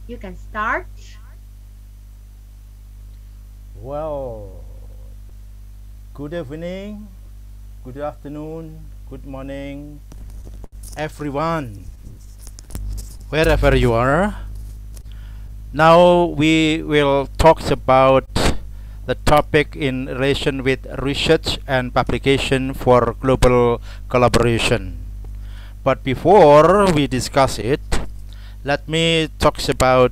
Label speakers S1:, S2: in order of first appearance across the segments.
S1: You can start.
S2: Well, good evening, good afternoon, good morning, everyone, wherever you are. Now we will talk about the topic in relation with research and publication for global collaboration. But before we discuss it, let me talk about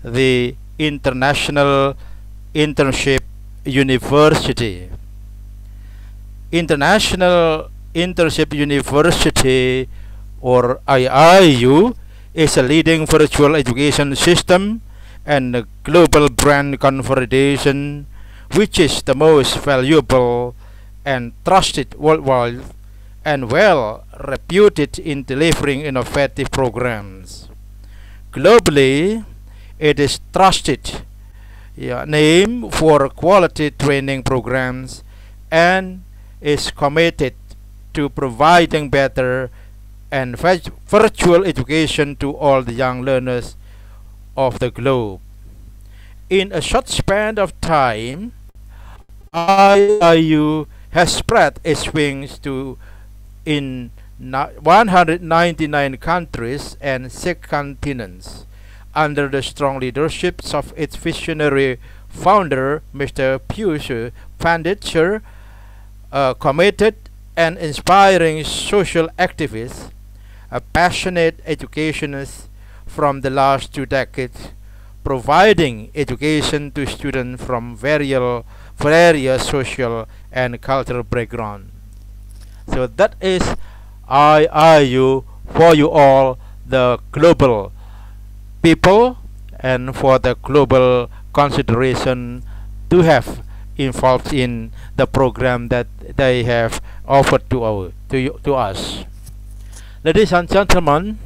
S2: the International Internship University. International Internship University, or IIU, is a leading virtual education system and a global brand consolidation, which is the most valuable and trusted worldwide and well reputed in delivering innovative programs. Globally, it is trusted name for quality training programs and is committed to providing better and virtual education to all the young learners of the globe. In a short span of time, IIU has spread its wings to in 199 countries and 6 continents under the strong leadership of its visionary founder, Mr. Piyush Pandit, a committed and inspiring social activist, a passionate educationist from the last 2 decades, providing education to students from various social and cultural backgrounds. So that is IIU for you all, the global people, and for the global consideration to have involved in the program that they have offered to us. Ladies and gentlemen,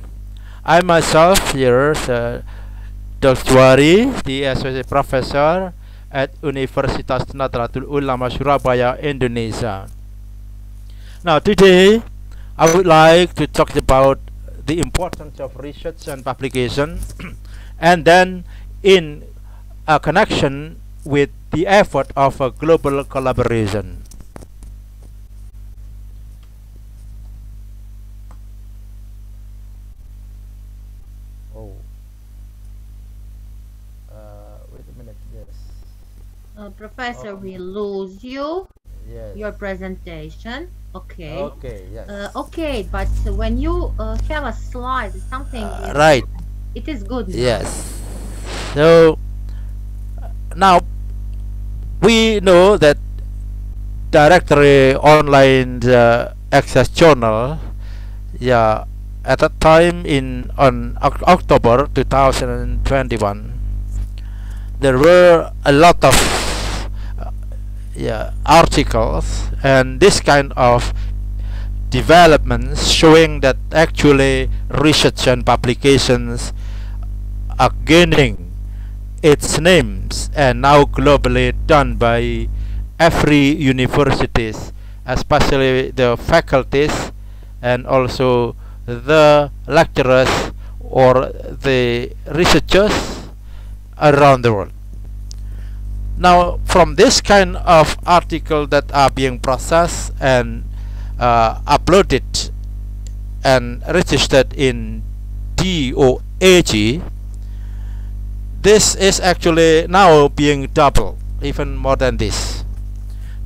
S2: I myself here, Dr. Djuwari, the Associate Professor at Universitas Nahdlatul Ulama Surabaya, Indonesia. Now today, I would like to talk about the importance of research and publication and then in a connection with the effort of a global collaboration. Oh, wait a minute, yes.
S1: Professor, we lose you.
S2: Yes.
S1: Your presentation. Okay.
S2: Okay, yes.
S1: Okay, but when you have a slide, something
S2: right.
S1: It is good now.
S2: Yes. So now we know that directory online access journal, at that time on October 2021, there were a lot of articles and this kind of developments showing that actually research and publications are gaining its names and now globally done by every universities, especially the faculties and also the lecturers or the researchers around the world. Now, from this kind of article that are being processed and uploaded and registered in DOAG, this is actually now being doubled, even more than this.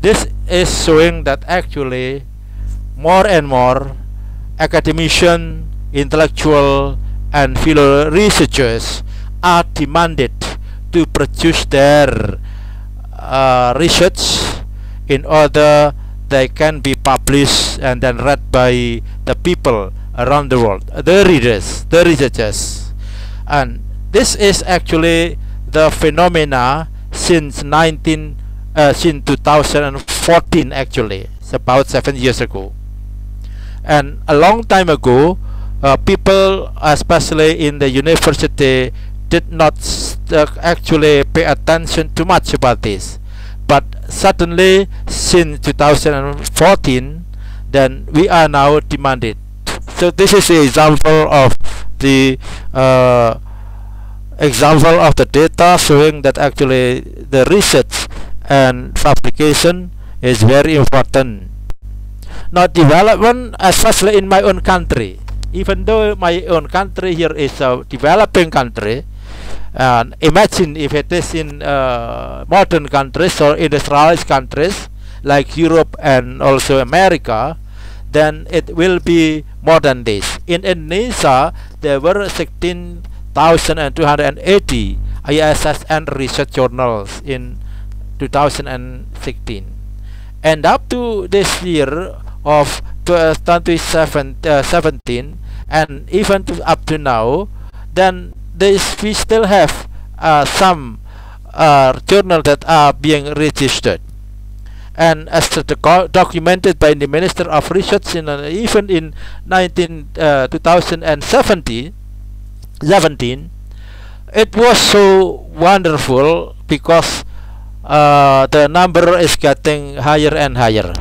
S2: This is showing that actually more and more academician, intellectual, and fellow researchers are demanded to produce their research in order they can be published and then read by the people around the world, the readers, the researchers. And this is actually the phenomena since 2014 actually. It's about 7 years ago. And a long time ago, people, especially in the university, did not actually pay attention too much about this. But suddenly, since 2014, then we are now demanded. So this is the example of the example of the data showing that actually the research and application is very important. Now development, especially in my own country, even though my own country here is a developing country, and imagine if it is in modern countries or industrialized countries like Europe and also America, then it will be more than this. In Indonesia, there were 16,280 ISSN research journals in 2016, and up to this year of 2017, and even up to now, then we still have some journals that are being registered. And as documented by the Minister of Research even in 2017, it was so wonderful because the number is getting higher and higher.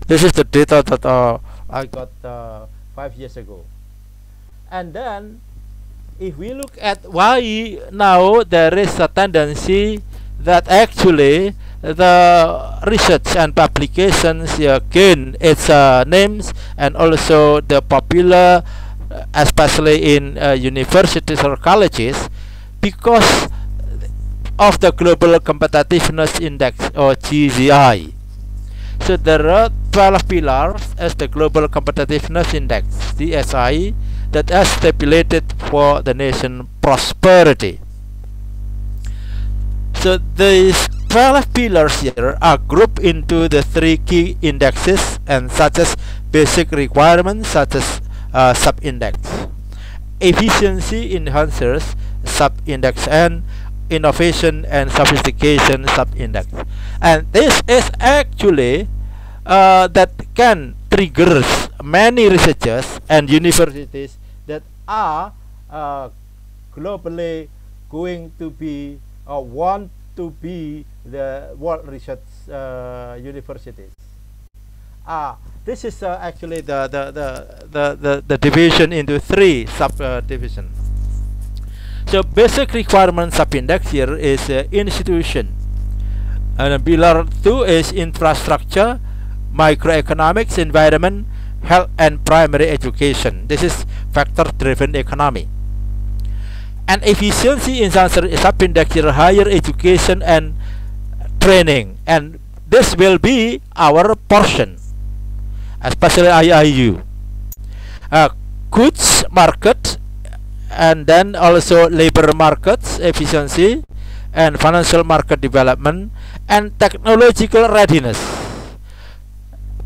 S2: This is the data that I got 5 years ago. And then if we look at why now there is a tendency that actually the research and publications gain its names, and also the popular, especially in universities or colleges, because of the Global Competitiveness Index or GCI. So there are 12 pillars as the Global Competitiveness Index (GSI) that are stipulated for the nation prosperity. So these 12 pillars here are grouped into the 3 key indexes, and such as basic requirements such as sub-index, efficiency enhancers sub-index, and innovation and sophistication sub-index. And this is actually that can trigger many researchers and universities that are globally going to be want to be the world research universities. This is actually the division into 3 subdivisions. So basic requirement sub-index here is institution, and pillar 2 is infrastructure, microeconomics, environment, health, and primary education. This is factor-driven economy. And efficiency in sub-index here, higher education and training, and this will be our portion, especially IIU. Goods market, and then also labor markets efficiency, and financial market development, and technological readiness,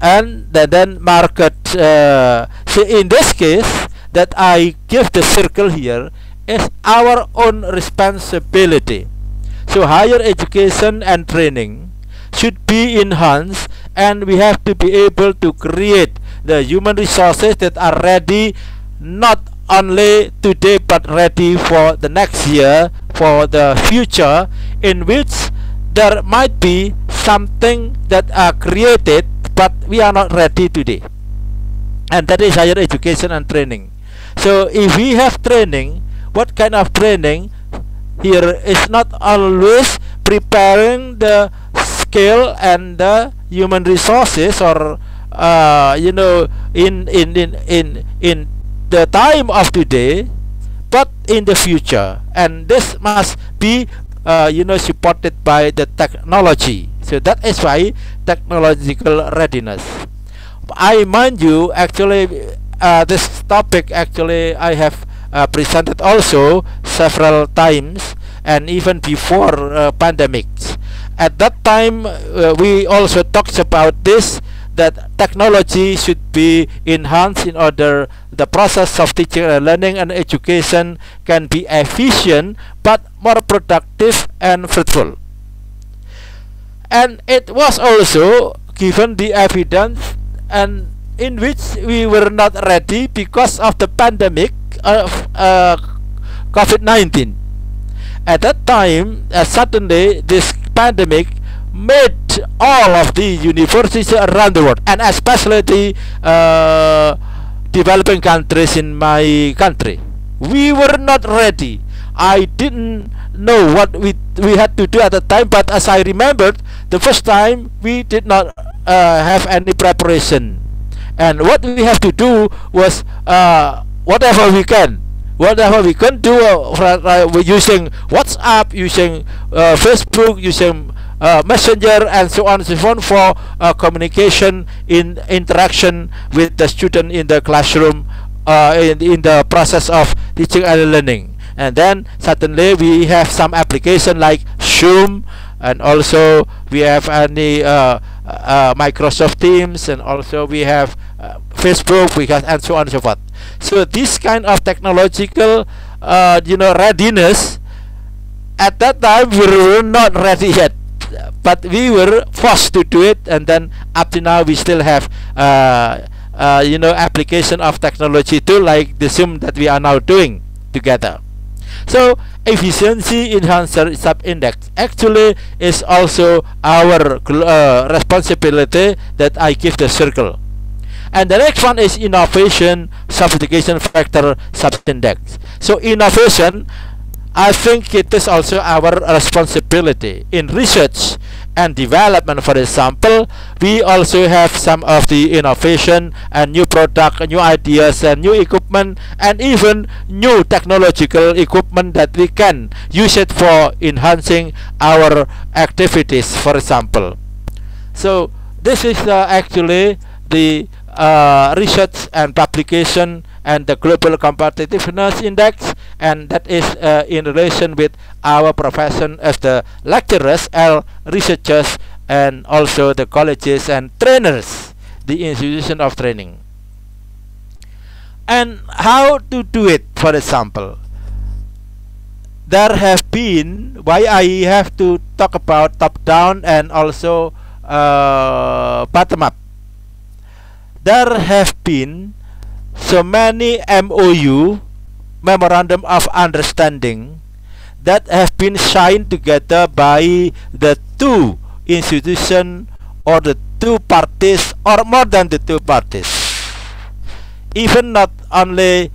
S2: and then market. So in this case that I give the circle here is our own responsibility. So higher education and training should be enhanced, and we have to be able to create the human resources that are ready not only today but ready for the next year, for the future, in which there might be something that are created but we are not ready today, and that is higher education and training. So if we have training, what kind of training here is not always preparing the skill and the human resources, or in the time of today, but in the future, and this must be supported by the technology. So that is why technological readiness. I mind you, actually this topic actually I have presented also several times, and even before pandemics. At that time we also talked about this, that technology should be enhanced in order the process of teaching and learning and education can be efficient but more productive and fruitful. And it was also given the evidence, and in which we were not ready because of the pandemic of COVID-19. At that time, suddenly this pandemic made all of the universities around the world, and especially the developing countries in my country, we were not ready. I didn't know what we had to do at the time, but as I remembered, the first time we did not have any preparation, and what we have to do was whatever we can. Whatever we can do using WhatsApp, using Facebook, using Messenger, and so on and so on for communication in interaction with the student in the classroom, in the process of teaching and learning. And then suddenly we have some application like Zoom, and also we have any Microsoft Teams, and also we have Facebook, we have, and so on and so forth. So this kind of technological readiness, at that time we were not ready yet, but we were forced to do it, and then up to now we still have application of technology too, like the Zoom that we are now doing together. So efficiency enhancer sub-index actually is also our responsibility that I give the circle. And the next one is innovation sophistication factor sub-index. So innovation, I think it is also our responsibility in research and development. For example, we also have some of the innovation and new product, new ideas, and new equipment, and even new technological equipment that we can use it for enhancing our activities, for example. So this is actually the research and publication and the global competitiveness index, and that is in relation with our profession as the lecturers and researchers, and also the colleges and trainers, the institution of training. And how to do it, for example, there have been, why I have to talk about top down and also bottom up. There have been so many MOU, memorandum of understanding, that have been signed together by the two institutions or the two parties, or more than the two parties. Even not only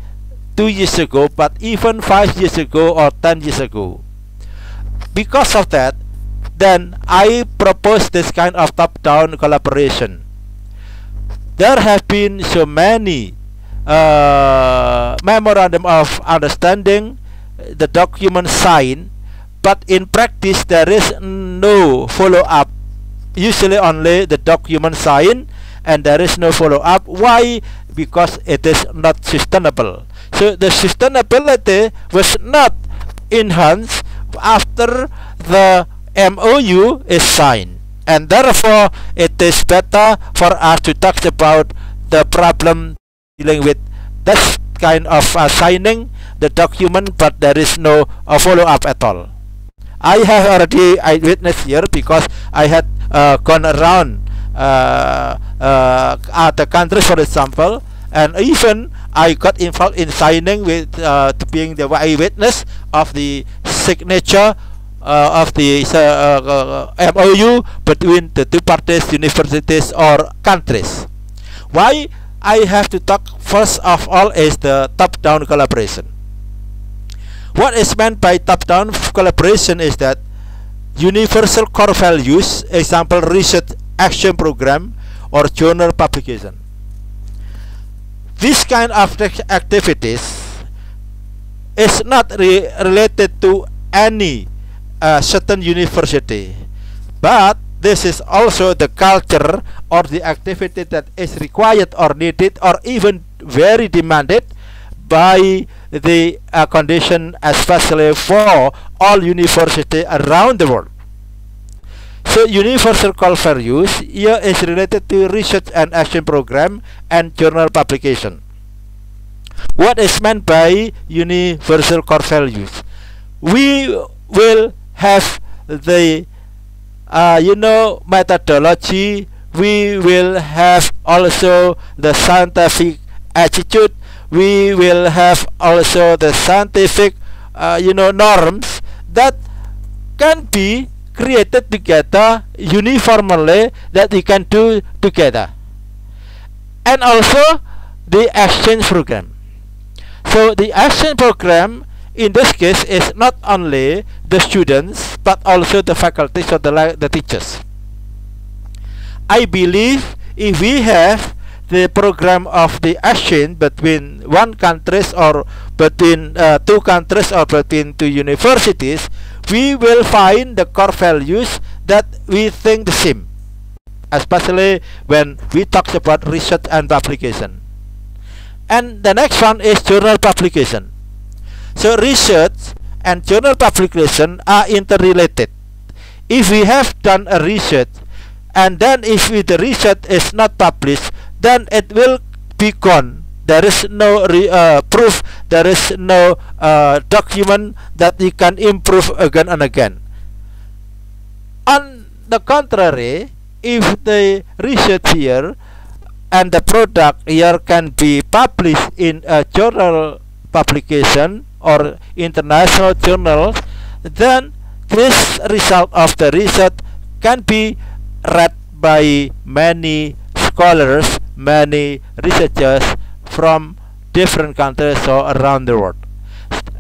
S2: 2 years ago, but even 5 years ago or 10 years ago. Because of that, then I propose this kind of top-down collaboration. There have been so many memorandum of understanding, the document signed, but in practice there is no follow-up. Usually only the document signed and there is no follow-up. Why? Because it is not sustainable. So the sustainability was not enhanced after the MOU is signed, and therefore it is better for us to talk about the problem dealing with this kind of signing the document, but there is no follow-up at all. I have already eyewitness here because I had gone around other countries, for example, and even I got involved in signing with being the eyewitness of the signature of the MOU between the two parties, universities or countries. Why I have to talk first of all is the top-down collaboration. What is meant by top-down collaboration is that universal core values, example research action program or journal publication. This kind of activities is not related to any certain university, but this is also the culture or the activity that is required or needed or even very demanded by the condition, especially for all universities around the world. So universal core values here is related to research and action program and journal publication. What is meant by universal core values? We will have the methodology. We will have also the scientific attitude. We will have also the scientific norms that can be created together uniformly, that we can do together, and also the exchange program. So the action program in this case is not only the students but also the faculties or the teachers. I believe if we have the program of the exchange between one countries or between two countries or between two universities, we will find the core values that we think the same, especially when we talk about research and publication. And the next one is journal publication. So research and journal publication are interrelated. If we have done a research and then if the research is not published, then it will be gone. There is no proof, there is no document that we can improve again and again. On the contrary, if the research here and the product here can be published in a journal publication or international journals, then this result of the research can be read by many scholars, many researchers from different countries or around the world.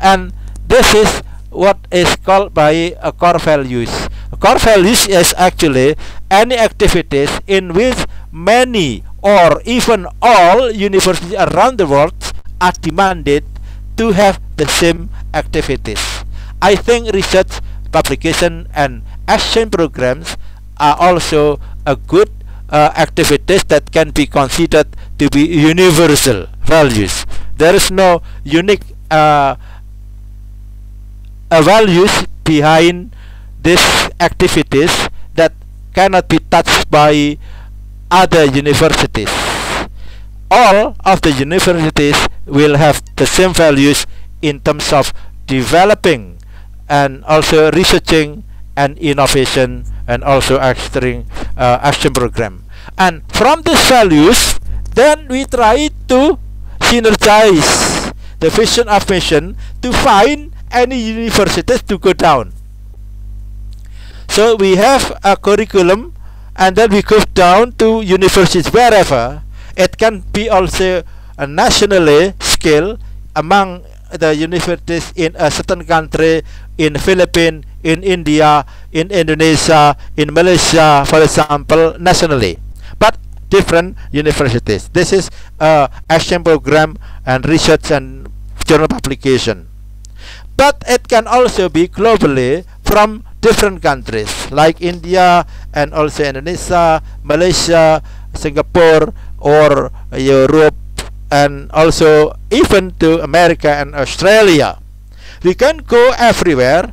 S2: And this is what is called by a core values. A core values is actually any activities in which many or even all universities around the world are demanded to have the same activities. I think research, publication and exchange programs are also a good activities that can be considered to be universal values. There is no unique values behind these activities that cannot be touched by other universities. All of the universities will have the same values in terms of developing and also researching and innovation and also action program. And from these values, then we try to synergize the vision of mission to find any universities to go down. So we have a curriculum and then we go down to universities wherever. It can be also a nationally scale among the universities in a certain country, in Philippines, in India, in Indonesia, in Malaysia, for example, nationally, but different universities. This is action program and research and journal publication. But it can also be globally from different countries like India and also Indonesia, Malaysia, Singapore, or Europe, and also even to America and Australia. We can go everywhere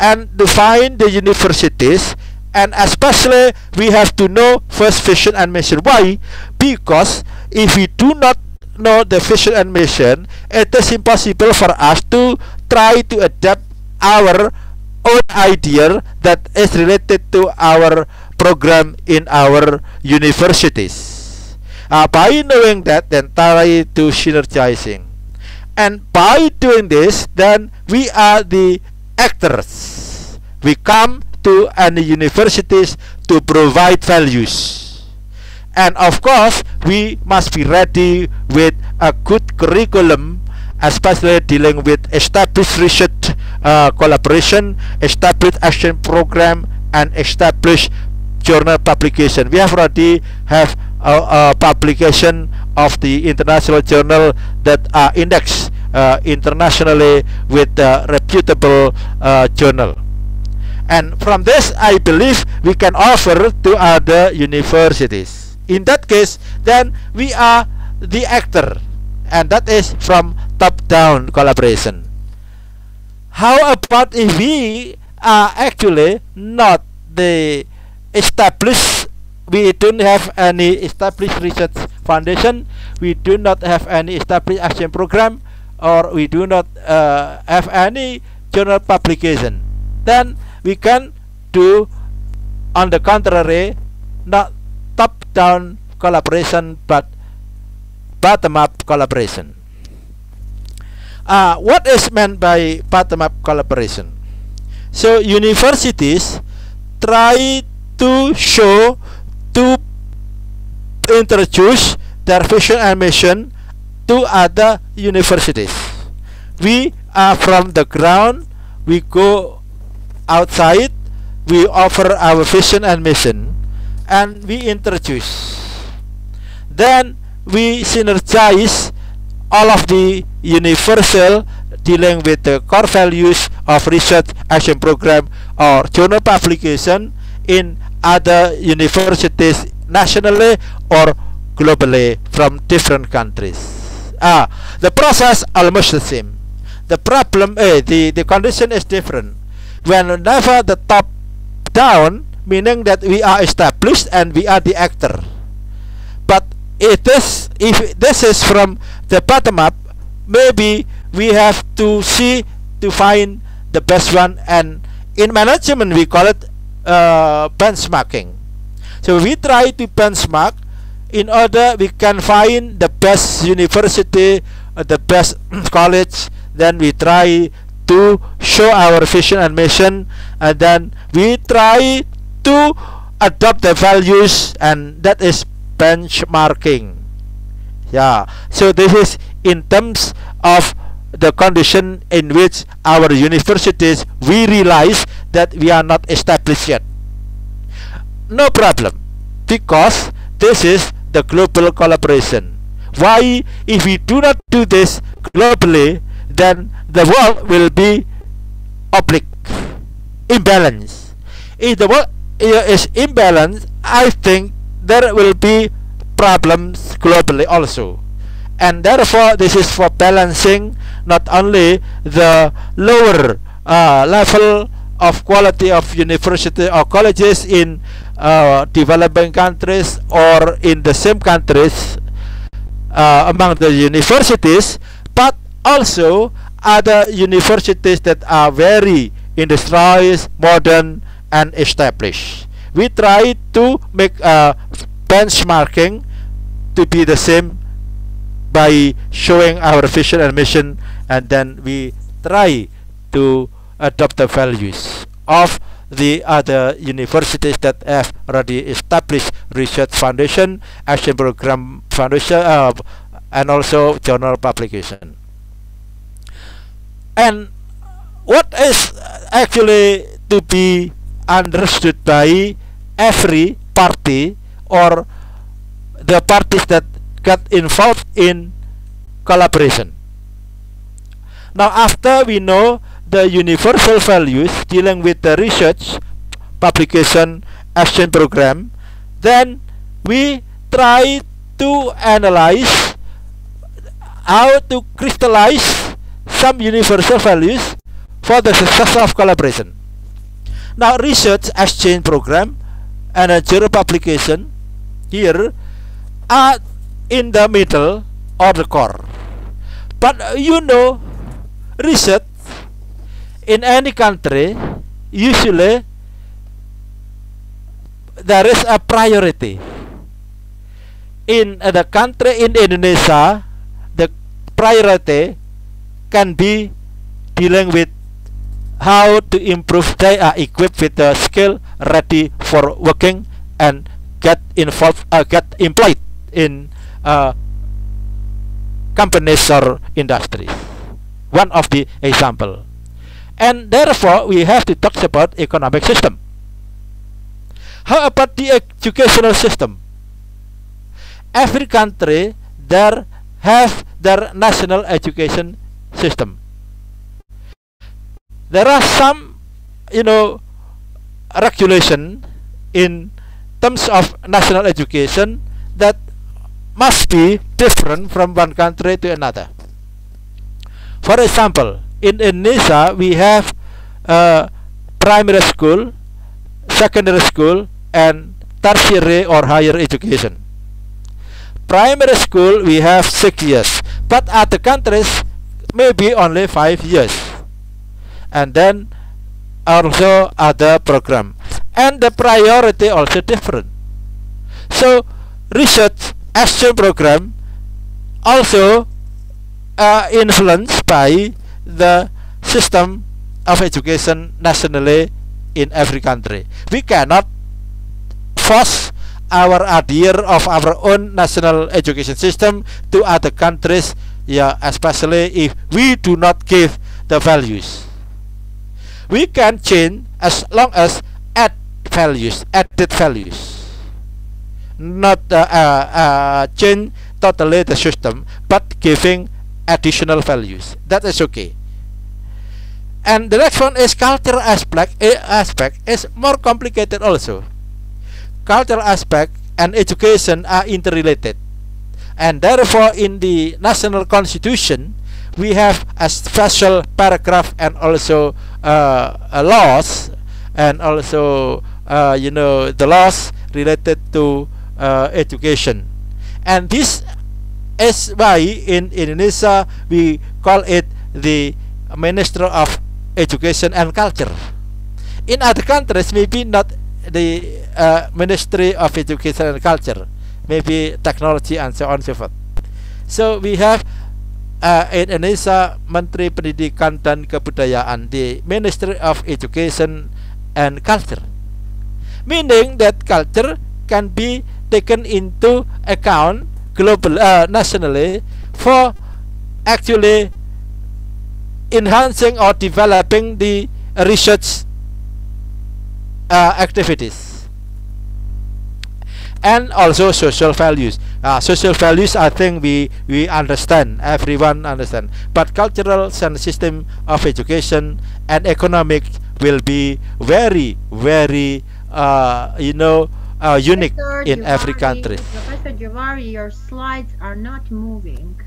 S2: and to find the universities, and especially we have to know first vision and mission. Why? Because if we do not know the vision and mission, it is impossible for us to try to adapt our own idea that is related to our program in our universities. By knowing that, then try to synergizing, and by doing this, then we are the actors. We come to any universities to provide values, and of course we must be ready with a good curriculum, especially dealing with established research collaboration, established action program, and established journal publication. We have already have a publication of the international journal that are indexed internationally with a reputable journal. And from this, I believe we can offer to other universities. In that case, then we are the actor, and that is from top-down collaboration. How about if we are actually not the established, we don't have any established research foundation, we do not have any established action program, or we do not have any journal publication? Then we can do, on the contrary, not top-down collaboration but bottom-up collaboration. What is meant by bottom-up collaboration? So universities try to show, to introduce their vision and mission to other universities. We are from the ground, we go outside, we offer our vision and mission, and we introduce. Then we synergize all of the universal dealing with the core values of research action program or journal publication in other universities nationally or globally from different countries. The process almost the same. The problem, the condition is different. Whenever the top down, meaning that we are established and we are the actor. But if this is from the bottom up, maybe we have to see to find the best one, and in management we call it benchmarking. So we try to benchmark in order we can find the best university, the best college. Then we try to show our vision and mission, and then we try to adopt the values, and that is benchmarking. Yeah, so this is in terms of the condition in which our universities we realize that we are not established yet. No problem, because this is the global collaboration. Why? If we do not do this globally, then the world will be oblique, imbalanced. If the world is imbalanced, I think there will be problems globally also. And therefore this is for balancing not only the lower level of quality of university or colleges in developing countries or in the same countries among the universities, but also other universities that are very industrialized, modern and established. We try to make benchmarking to be the same by showing our vision and mission, and then we try to adopt the values of the other universities that have already established research foundation, action program foundation, and also journal publication. And what is actually to be understood by every party or the parties that got involved in collaboration? Now, after we know the universal values dealing with the research publication action program, then we try to analyze how to crystallize some universal values for the success of collaboration. Now, research exchange program and a journal publication here are in the middle or the core. But you know, research in any country, usually there is a priority. In the country, in Indonesia, the priority can be dealing with how to improve. They are equipped with the skill ready for working and get involved, get employed in companies or industries. One of the example. And therefore we have to talk about economic system. How about the educational system? Every country there have their national education system. There are some, regulation in terms of national education that must be different from one country to another. For example, in Indonesia we have primary school, secondary school, and tertiary or higher education. Primary school we have 6 years, but other countries maybe only 5 years, and then also other program, and the priority also different. So research action program also influenced by the system of education nationally in every country. We cannot force our idea of our own national education system to other countries Yeah, especially if we do not give the values. We can change as long as added values, not change totally the system, but giving additional values. That is okay. And the next one is cultural aspect. Aspect is more complicated also. Cultural aspect and education are interrelated, and therefore in the national constitution we have a special paragraph and also laws, and also the laws related to education. And this is why in Indonesia we call it the Minister of Education and Culture. In other countries maybe not the Ministry of Education and Culture, maybe technology and so on and so forth. So we have in Indonesia Menteri Pendidikan dan Kebudayaan, the Ministry of Education and Culture, meaning that culture can be taken into account global nationally for actually enhancing or developing the research activities, and also social values. Social values, I think we understand, everyone understand, but cultural and system of education and economic will be very unique in every country.
S1: Professor Djuwari, your slides are not moving.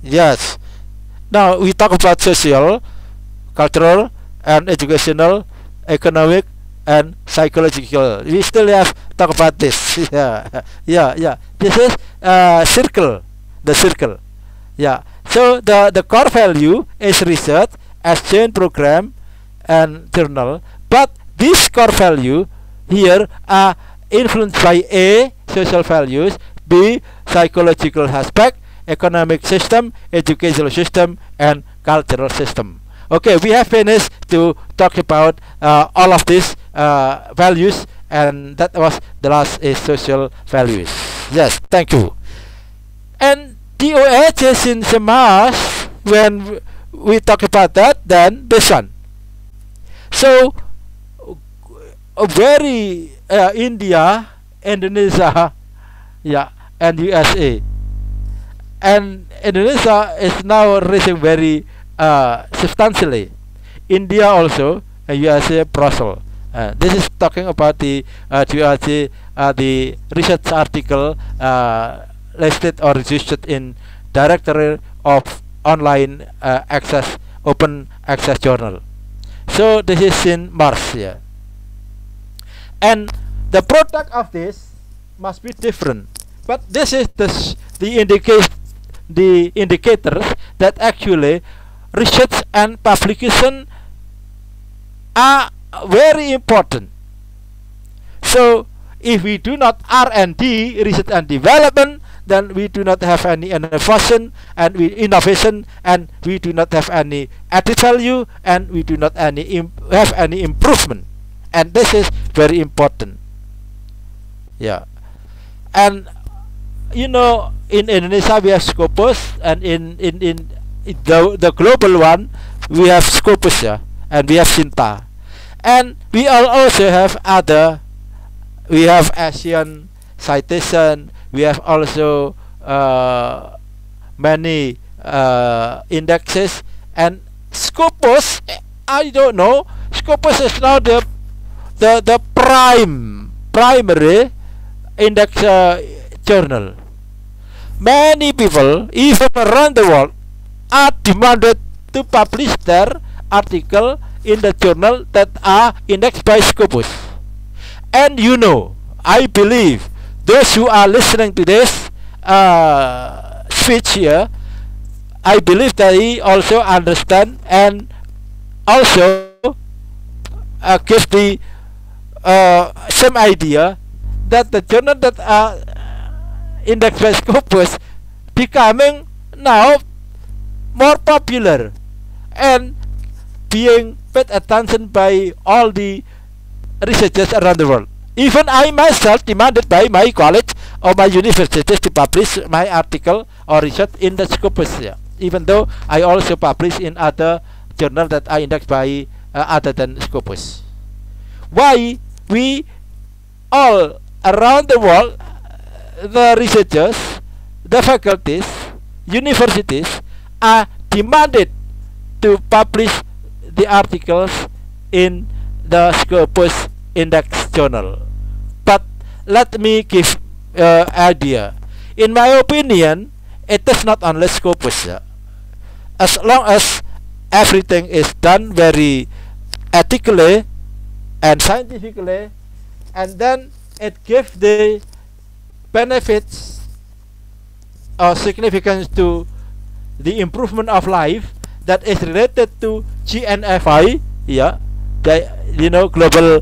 S2: Yes. Now we talk about social, cultural, and educational, economic, and psychological. We still have talk about this. Yeah. This is circle, the circle. Yeah. So the core value is research, exchange program, and journal. But this core value here are influenced by A, social values, B, psychological aspect, economic system, educational system, and cultural system. Okay, we have finished to talk about all of these values, and that was the last is social values. Yes, thank you. And DOH is in the mass when we talk about that, then this one. So very India, Indonesia, yeah, and USA. And Indonesia is now raising very substantially. India also, and USA Brussels. This is talking about the the research article listed or registered in Directory of Online Access Open Access Journal. So this is in March here, and the product of this must be different. But this is the indicators that actually research and publication are very important. So if we do not R&D, research and development, then we do not have any innovation, and we do not have any added value, and we do not have any improvement. And this is very important. Yeah. And in Indonesia we have Scopus, and in the global one we have Scopus, yeah, and we have Sinta, and we also have other. We have Asian citation. We have also many indexes, and Scopus, I don't know. Scopus is now the primary index journal. Many people, even around the world, are demanded to publish their article in the journal that are indexed by Scopus. And I believe those who are listening to this speech here, I believe they also understand and also give the same idea that the journal that are indexed by Scopus becoming now more popular and being paid attention by all the researchers around the world. Even I myself demanded by my college or my universities to publish my article or research in the Scopus. even though I also publish in other journals that are indexed by other than Scopus. Why we all around the world, the researchers, the faculties, universities are demanded to publish the articles in the Scopus Index Journal. But let me give idea. In my opinion, it is not only Scopus. As long as everything is done very ethically and scientifically, and then it gives the benefits or significance to the improvement of life that is related to GNFI, yeah, the global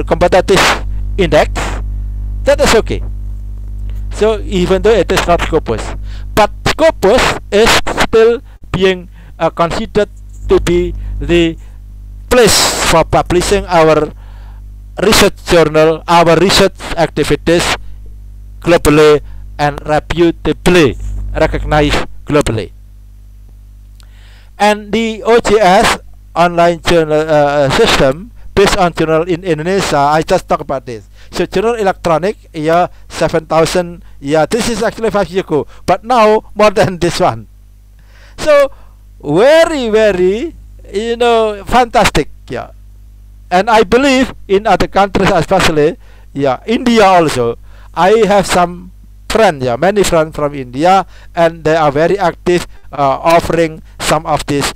S2: competitive index, that is okay. So even though it is not Scopus, but Scopus is still being considered to be the place for publishing our research journal, our research activities globally and reputably recognized globally. And the OJS online journal system based on journal in Indonesia, I just talked about this. So journal electronic, yeah, 7,000, yeah, this is actually 5 years ago, but now more than this one. So very, very, fantastic, yeah. And I believe in other countries, especially, yeah, India also. I have some friends, yeah, many friends from India, and they are very active, offering some of this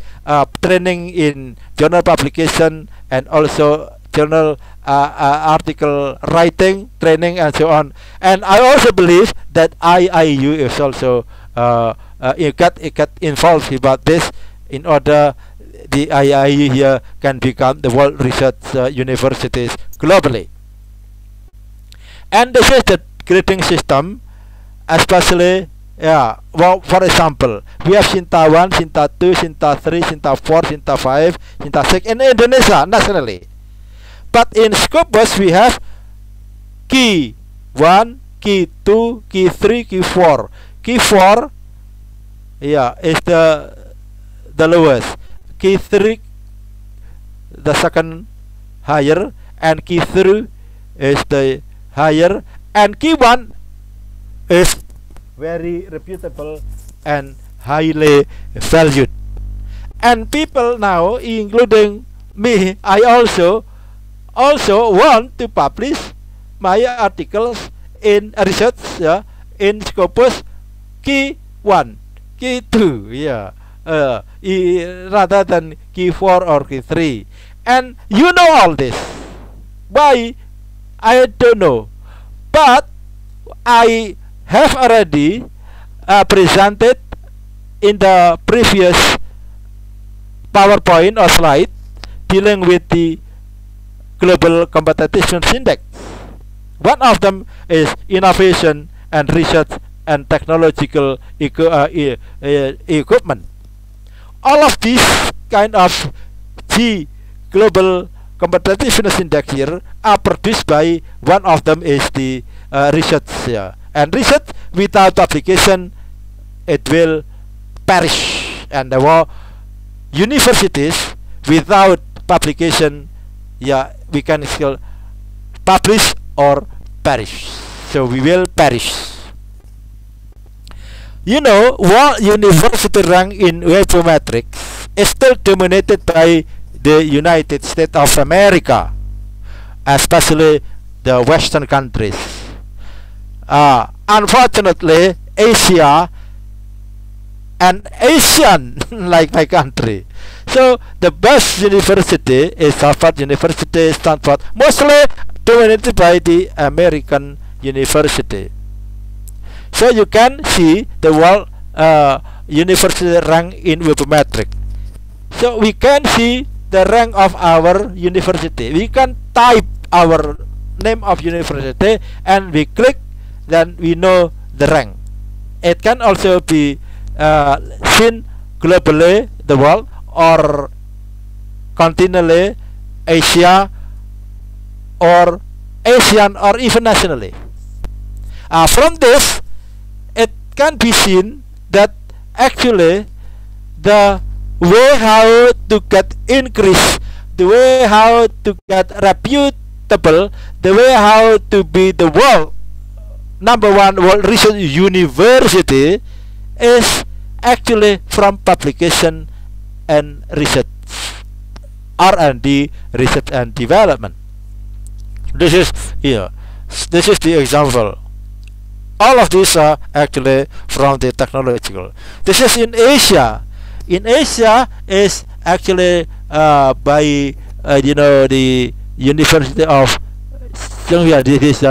S2: training in journal publication and also journal article writing training and so on. And I also believe that IIU is also it got involved about this in order the IIU here can become the world research universities globally. And this is the grading system, especially, yeah, well, for example, we have Sinta 1, Sinta 2, Sinta 3, Sinta 4, Sinta 5, Sinta 6 in Indonesia nationally. But in Scopus we have key 1, key 2, key 3, key 4. Key 4, yeah, is the lowest. Key 3 the second higher, and key 3 is the higher, and key 1 is very reputable and highly valued. And people now, including me, I also want to publish my articles in research, yeah, in Scopus key 1, key 2, yeah, rather than key 4 or key 3. And you know all this. Why? I don't know. But I have already presented in the previous PowerPoint or slide dealing with the Global Competitiveness Index. One of them is innovation and research and technological equipment. All of these kind of Global Competitiveness Index here are produced by one of them is the research, yeah. And research without publication, it will perish. And there were universities without publication, yeah, we can still publish or perish. So we will perish. World university rank in webometrics is still dominated by the United States of America, especially the Western countries. Unfortunately, Asia and Asian like my country. So the best university is Harvard University, Stanford, mostly dominated by the American university. So you can see the world university rank in webometric. So we can see the rank of our university. We can type our name of university and we click, then we know the rank. It can also be seen globally, the world, or continentally, Asia, or Asian, or even nationally. From this, it can be seen that actually the way how to get increase, the way how to get reputable, the way how to be the world #1 world research university is actually from publication and research, R&D, research and development. This is this is the example. All of these are actually from the technological. This is in Asia. In Asia is actually by the University of this is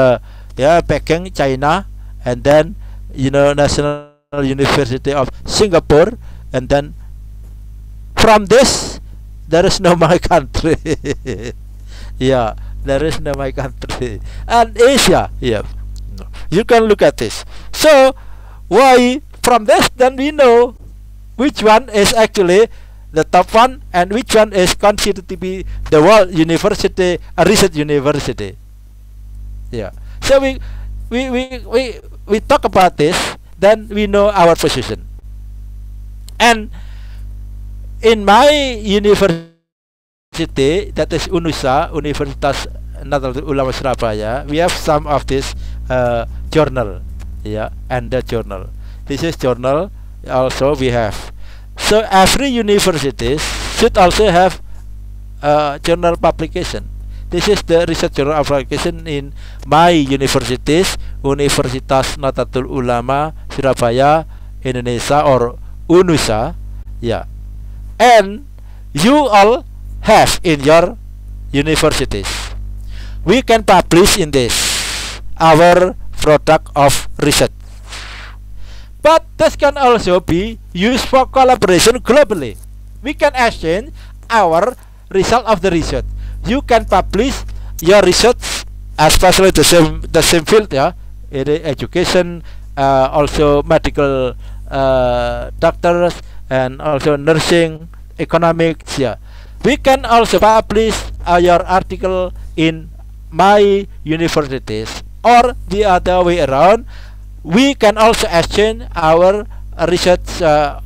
S2: Peking, China, and then National University of Singapore, and then from this there is no my country. Yeah, there is no my country. And Asia, yeah, you can look at this. So why from this then we know which one is actually the top one and which one is considered to be the world university, a research university. Yeah. So we talk about this, then we know our position. And in my university, that is UNUSA, Universitas Nahdlatul Ulama Surabaya, we have some of this journal, yeah, and the journal. This is journal also we have. So every university should also have journal publication. This is the research journal publication in my universities, Universitas Nahdlatul Ulama Surabaya, Indonesia, or UNUSA, yeah. And you all have in your universities. We can publish in this our product of research. But this can also be used for collaboration globally. We can exchange our result of the research. You can publish your research, especially the same field, yeah, in education, also medical doctors, and also nursing, economics. Yeah, we can also publish your article in my universities, or the other way around. We can also exchange our research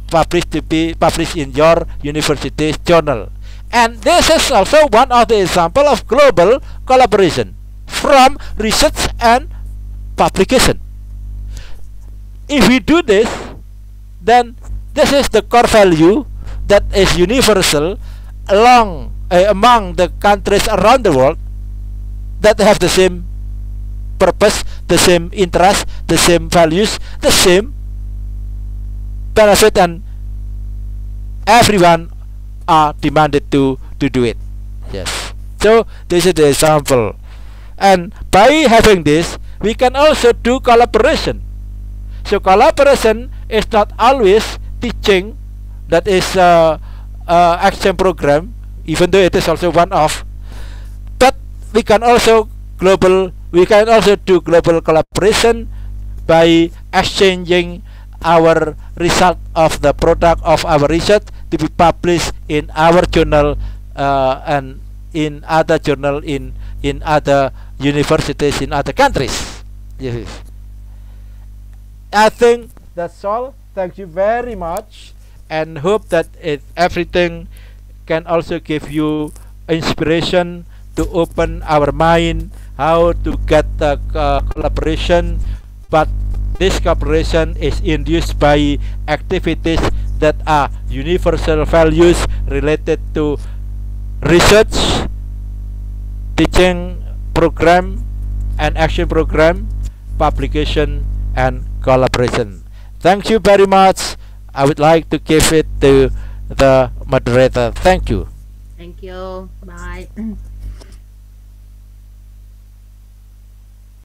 S2: published to be published in your university's journal. And this is also one of the example of global collaboration from research and publication. If we do this, then this is the core value that is universal among the countries around the world that have the same purpose, the same interest, the same values, the same benefit, and everyone are demanded to do it. Yes. So this is the example. And by having this, we can also do collaboration. So collaboration is not always teaching, that is action program, even though it is also one of, but we can also do global collaboration by exchanging our result of the product of our research to be published in our journal and in other journal in other universities in other countries. Yes. I think that's all. Thank you very much, and hope that everything can also give you inspiration to open our mind how to get the collaboration. But this cooperation is induced by activities that are universal values related to research, teaching program and action program, publication, and collaboration. Thank you very much. I would like to give it to the moderator. Thank you.
S1: Thank you. Bye.